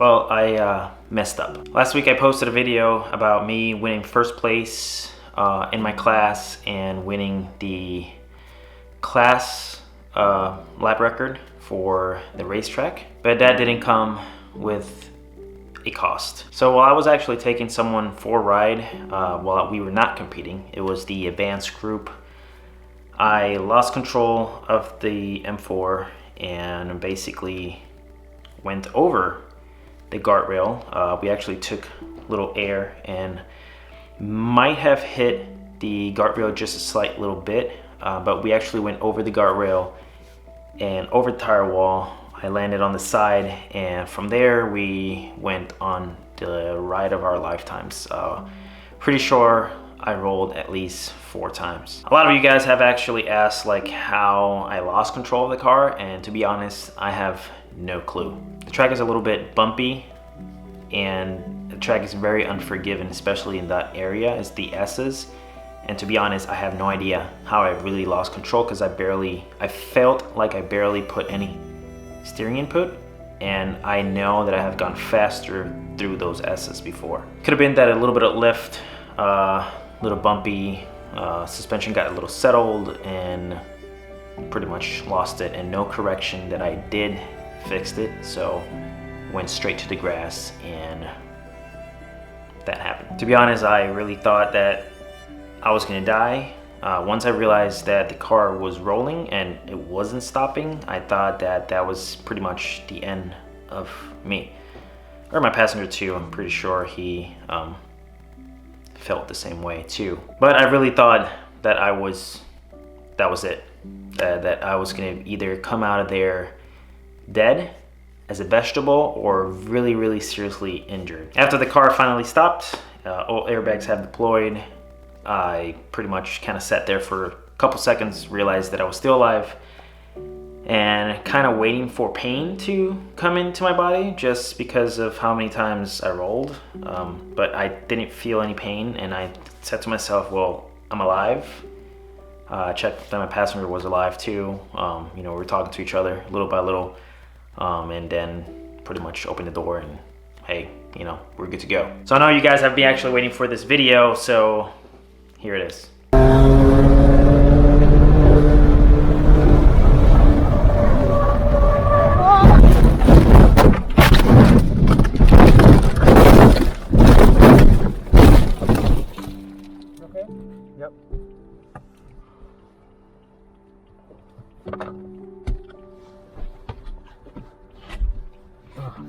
Well, I messed up. Last week I posted a video about me winning first place in my class and winning the class lap record for the racetrack, but that didn't come with a cost. So while I was actually taking someone for a ride while we were not competing, it was the advanced group, I lost control of the M4 and basically went over the guardrail. We actually took a little air and might have hit the guardrail just a slight little bit, but we actually went over the guardrail and over the tire wall. I landed on the side, and from there we went on the ride of our lifetimes. Pretty sure I rolled at least 4 times. A lot of you guys have actually asked like how I lost control of the car, and to be honest, I have no clue. The track is a little bit bumpy and the track is very unforgiving, especially in that area. It's the S's, and to be honest, I have no idea how I really lost control because I felt like I barely put any steering input, and I know that I have gone faster through those S's before. Could have been that a little bit of lift, a little bumpy, suspension got a little settled and pretty much lost it, and no correction that I did fixed it, so went straight to the grass and that happened. To be honest, I really thought that I was gonna die. Once I realized that the car was rolling and it wasn't stopping, I thought that that was pretty much the end of me. Or my passenger too, I'm pretty sure he felt the same way too. But I really thought that that was it. That I was gonna either come out of there dead as a vegetable or really, really seriously injured. After the car finally stopped, all airbags have deployed, I pretty much kind of sat there for a couple seconds, realized that I was still alive, and kind of waiting for pain to come into my body just because of how many times I rolled. But I didn't feel any pain, and I said to myself, well, I'm alive. Checked that my passenger was alive too. You know, we were talking to each other little by little, and then pretty much opened the door and hey, you know, we're good to go. So I know you guys have been actually waiting for this video, so here it is. Okay? Yep.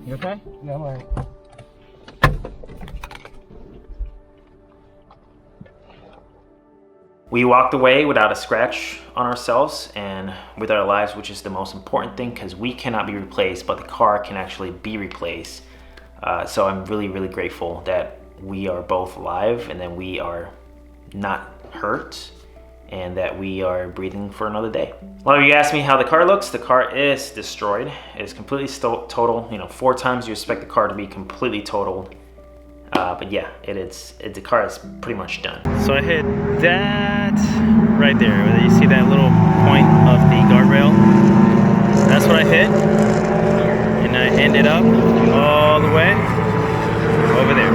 You okay? Yeah, I'm alright. We walked away without a scratch on ourselves and with our lives, which is the most important thing because we cannot be replaced, but the car can actually be replaced. So I'm really, really grateful that we are both alive and that we are not hurt and that we are breathing for another day. A lot of you asked me how the car looks. The car is destroyed. It's completely total. You know, 4 times you expect the car to be completely totaled. But yeah, the car is pretty much done. So I hit that right there. You see that little point of the guardrail? That's what I hit. And I ended up all the way over there.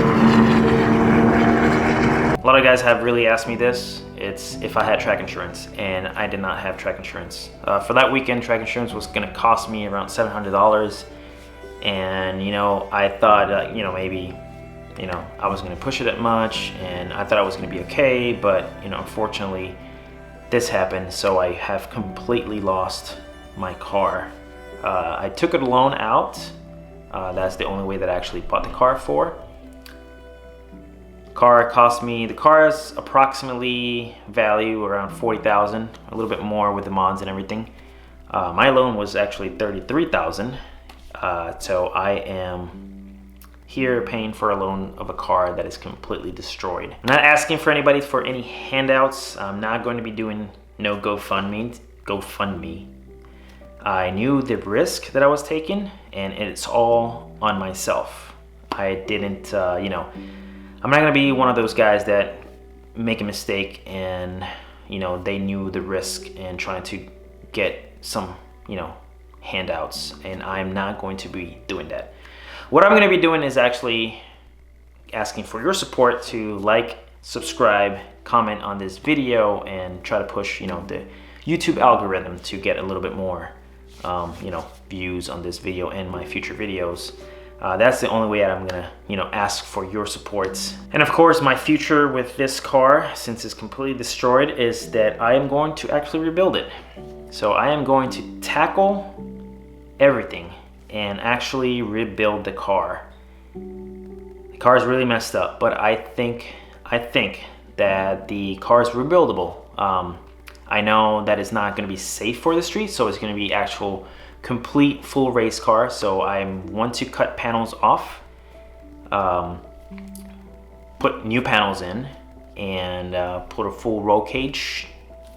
A lot of guys have really asked me this. It's if I had track insurance, and I did not have track insurance. For that weekend, track insurance was gonna cost me around $700. And you know, I thought, you know, maybe, you know, I was gonna push it that much and I thought I was gonna be okay, but you know, unfortunately this happened, so I have completely lost my car. I took a loan out. That's the only way that I actually bought the car for. The car's approximately value around $40,000, a little bit more with the mods and everything. My loan was actually $33,000, so I am here paying for a loan of a car that is completely destroyed. I'm not asking for anybody for any handouts. I'm not going to be doing no GoFundMe. I knew the risk that I was taking, and it's all on myself. I didn't, you know, I'm not gonna be one of those guys that make a mistake and, you know, they knew the risk and trying to get some, you know, handouts, and I'm not going to be doing that. what I'm going to be doing is actually asking for your support to like, subscribe, comment on this video, and try to push, you know, the YouTube algorithm to get a little bit more, you know, views on this video and my future videos. That's the only way that I'm gonna, you know, ask for your support. And of course, my future with this car, since it's completely destroyed, is that I am going to actually rebuild it. So I am going to tackle everything and actually rebuild the car. The car is really messed up, but I think that the car is rebuildable. I know that it's not going to be safe for the street, so it's going to be actual complete full race car. So I want to cut panels off, put new panels in, and put a full roll cage,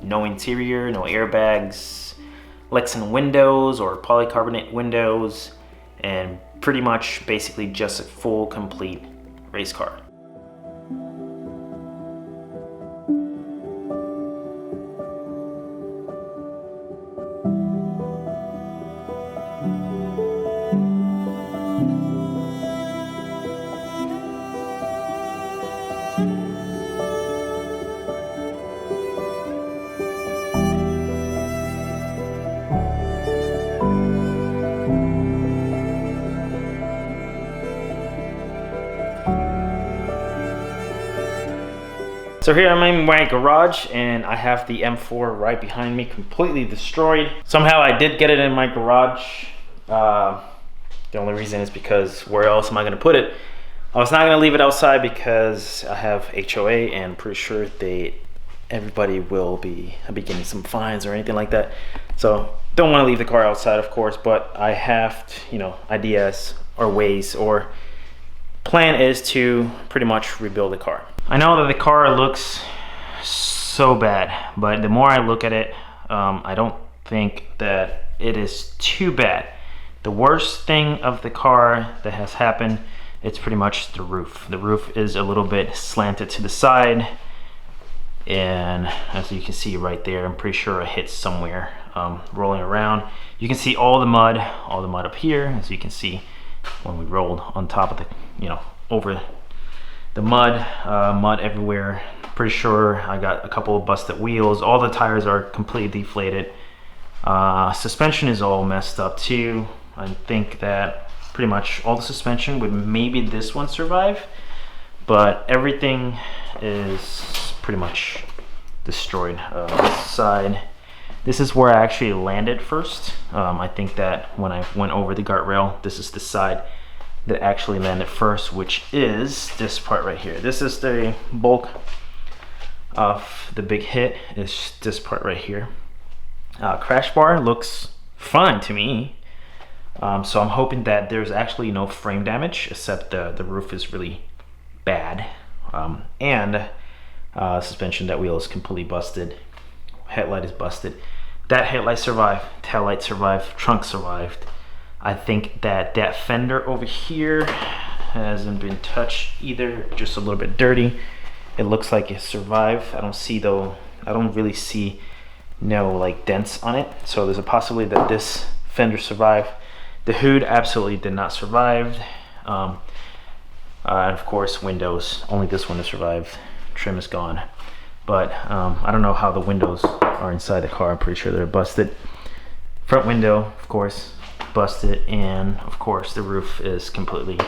no interior, no airbags, Lexan windows or polycarbonate windows, and pretty much basically just a full complete race car. So here I'm in my garage and I have the M4 right behind me, completely destroyed. Somehow I did get it in my garage. The only reason is because where else am I gonna put it? I was not gonna leave it outside because I have HOA and I'm pretty sure everybody will be getting some fines or anything like that. So don't wanna leave the car outside, of course, but I have, you know, ideas or ways, or plan is to pretty much rebuild the car. I know that the car looks so bad, but the more I look at it, I don't think that it is too bad. The worst thing of the car that has happened, it's pretty much the roof. The roof is a little bit slanted to the side, and as you can see right there, I'm pretty sure it hit somewhere rolling around. You can see all the mud up here, as you can see when we rolled on top of the, you know, over the mud, mud everywhere. Pretty sure I got a couple of busted wheels. All the tires are completely deflated. Suspension is all messed up too. I think that pretty much all the suspension would, maybe this one survive, but everything is pretty much destroyed. This side, this is where I actually landed first. I think that when I went over the guardrail, this is the side that actually landed first, which is this part right here. This is the bulk of the big hit, is this part right here. Crash bar looks fine to me. So I'm hoping that there's actually no frame damage, except the roof is really bad. And suspension, that wheel is completely busted. Headlight is busted. That headlight survived, taillight survived, trunk survived. I think that that fender over here hasn't been touched either, just a little bit dirty. It looks like it survived. I don't really see no like dents on it. So there's a possibility that this fender survived. The hood absolutely did not survive. And of course windows, only this one has survived. Trim is gone. But I don't know how the windows are inside the car. I'm pretty sure they're busted. Front window, of course, busted, and of course the roof is completely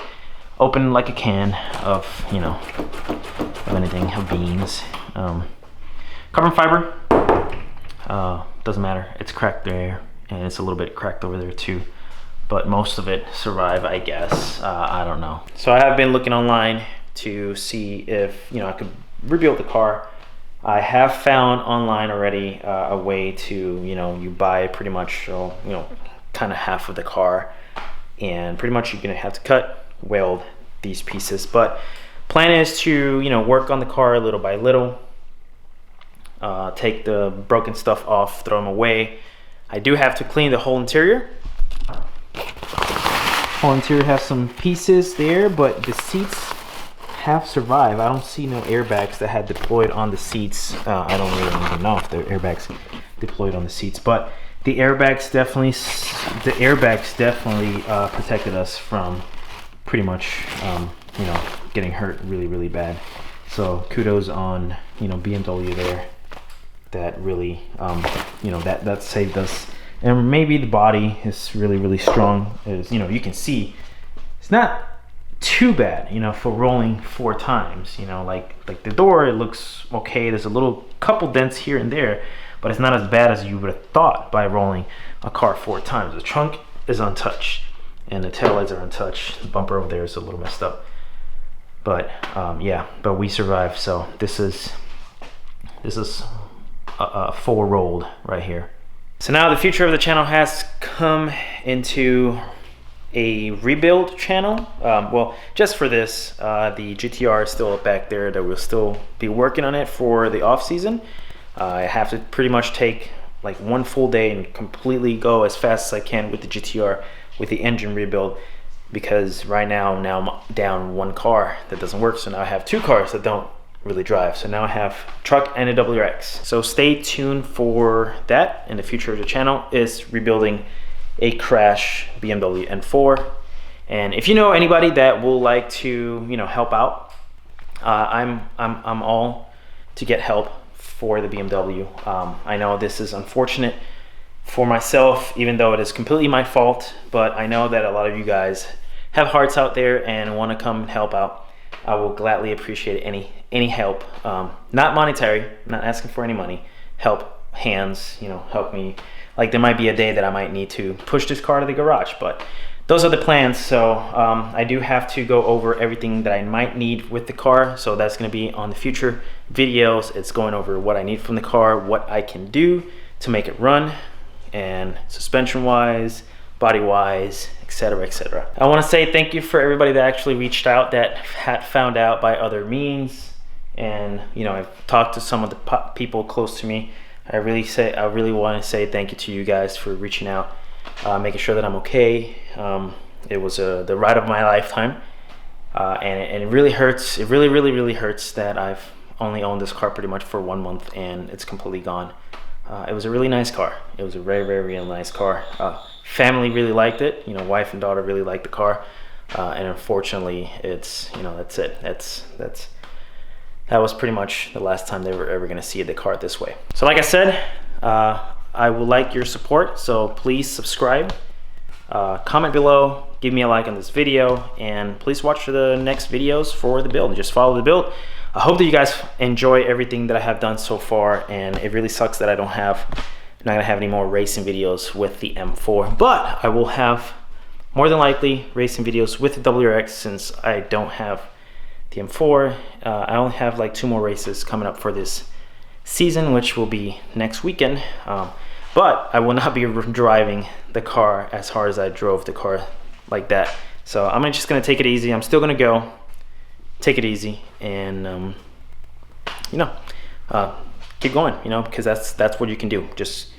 open like a can of, you know, of anything, of beans. Carbon fiber, doesn't matter, it's cracked there, and it's a little bit cracked over there too, but most of it survived, I guess. I don't know. So I have been looking online to see if, you know, I could rebuild the car. I have found online already a way to, you know, you buy pretty much, you know, kind of half of the car, and pretty much you're gonna have to cut, weld these pieces. But plan is to, you know, work on the car little by little, take the broken stuff off, throw them away. I do have to clean the whole interior. Whole interior has some pieces there, but the seats have survived. I don't see no airbags that had deployed on the seats. I don't really even know if the airbags deployed on the seats, but the airbags definitely protected us from pretty much, you know, getting hurt really bad. So kudos on, you know, BMW there. That really, you know, that saved us. And maybe the body is really strong. As you know, you can see it's not too bad, you know, for rolling 4 times. You know, like the door, it looks okay. There's a couple dents here and there, but it's not as bad as you would have thought by rolling a car 4 times. The trunk is untouched and the taillights are untouched. The bumper over there is a little messed up, but yeah, but we survived. So this is full rolled right here. So now the future of the channel has come into a rebuild channel. Well, just for this, the GTR is still back there. That we'll still be working on it for the off season. I have to pretty much take like 1 full day and completely go as fast as I can with the GTR with the engine rebuild, because right now I'm down 1 car that doesn't work. So now I have 2 cars that don't really drive. So now I have truck and a WRX. So stay tuned for that. And the future of the channel is rebuilding a crash BMW M4. And if you know anybody that will like to, you know, help out, I'm all to get help for the BMW. I know this is unfortunate for myself, even though it is completely my fault, but I know that a lot of you guys have hearts out there and want to come and help out. I will gladly appreciate any help, not monetary, not asking for any money, help, hands, you know, help me. Like there might be a day that I might need to push this car to the garage, but those are the plans. So I do have to go over everything that I might need with the car. So that's going to be on the future videos. It's going over what I need from the car, what I can do to make it run, and suspension wise, body wise, etc. I want to say thank you for everybody that actually reached out, that had found out by other means. And you know, I've talked to some of the people close to me. I really want to say thank you to you guys for reaching out, making sure that I'm okay. It was the ride of my lifetime, and it really hurts. It really hurts that I've only owned this car pretty much for 1 month and it's completely gone. It was a really nice car. It was a very nice car. Family really liked it. You know, wife and daughter really liked the car, and unfortunately, it's, you know, that's it. That was pretty much the last time they were ever going to see the car this way. So like I said, I would like your support, so please subscribe, comment below, give me a like on this video, and please watch the next videos for the build. Just follow the build. I hope that you guys enjoy everything that I have done so far, and it really sucks that I'm not gonna have any more racing videos with the M4, but I will have more than likely racing videos with the WRX since I don't have the M4. I only have like 2 more races coming up for this season, which will be next weekend. But I will not be driving the car as hard as I drove the car like that. So I'm just gonna take it easy. I'm still gonna go take it easy and you know, keep going, you know, because that's what you can do. Just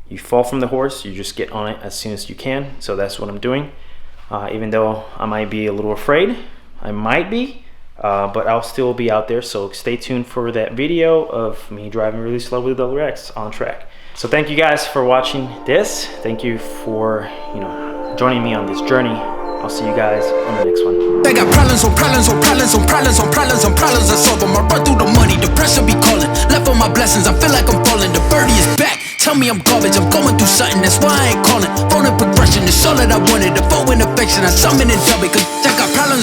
you fall from the horse, you just get on it as soon as you can. So that's what I'm doing. Even though I might be a little afraid, I might be, but I'll still be out there. So stay tuned for that video of me driving really slow with the WRX on track. So thank you guys for watching this. Thank you for, you know, joining me on this journey. I'll see you guys on the next one. They got problems on problems on problems on problems on problems on problems. I solve them. I run through the money. The pressure be calling. Left on my blessings. I feel like I'm falling. The birdie is back. Tell me I'm garbage. I'm going through something. That's why I ain't calling. Phone and progression is all that I wanted. The phone and affection. I summon and dub it. Cause I got problems.